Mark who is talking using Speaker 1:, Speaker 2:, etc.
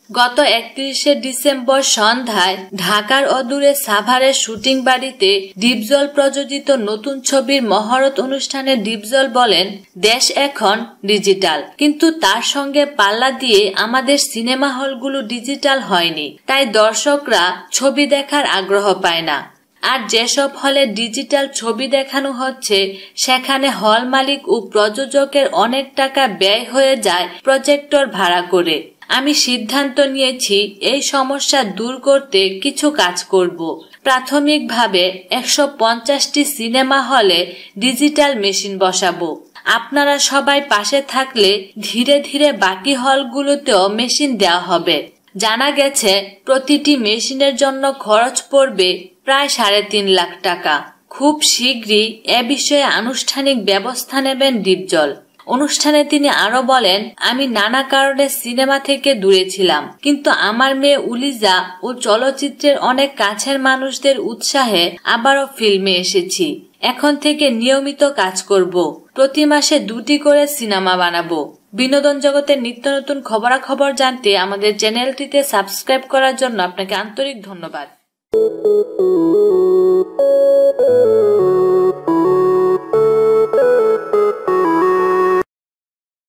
Speaker 1: গত 31শে ডিসেম্বর সন্ধ্যায় ঢাকার অদূরে সাভারের শুটিং বাড়িতে ডিপজল প্রযোজিত নতুন ছবির মহরত অনুষ্ঠানে ডিপজল বলেন, দেশ এখন ডিজিটাল, কিন্তু তার সঙ্গে পাল্লা দিয়ে আমাদের সিনেমা হলগুলো ডিজিটাল হয়নি, তাই দর্শকরা ছবি দেখার আগ্রহ পায় না। আর যেসব হলে ডিজিটাল ছবি দেখানো হচ্ছে সেখানে হল মালিক ও প্রযোজকের অনেক টাকা ব্যয় হয়ে যায় প্রজেক্টর ভাড়া করে। আমি সিদ্ধান্ত নিয়েছি এই সমস্যা দূর করতে কিছু কাজ করব। প্রাথমিকভাবে 150টি সিনেমা হলে ডিজিটাল মেশিন বসাবো। আপনারা সবাই পাশে থাকলে ধীরে ধীরে বাকি হলগুলোতেও মেশিন দেওয়া হবে। জানা গেছে প্রতিটি মেশিনের জন্য খরচ পড়বে প্রায় 3.5 লাখ টাকা। খুব শীঘ্রই এ বিষয়ে আনুষ্ঠানিক ব্যবস্থা নেবেন ডিপজল। অনুষ্ঠানে তিনি আরো বলেন, আমি নানা কারণে সিনেমা থেকে দূরে ছিলাম, কিন্তু আমার মেয়ে উলিজা ও চলচ্চিত্রের অনেক কাছের মানুষদের উৎসাহে আবারও ফিল্মে এসেছি। এখন থেকে নিয়মিত কাজ করব। প্রতি মাসে 2টি করে সিনেমা বানাবো। বিনোদন জগতের নিত্য নতুন খবরাখবর জানতে আমাদের চ্যানেলটিতে সাবস্ক্রাইব করার জন্য আপনাকে আন্তরিক ধন্যবাদ।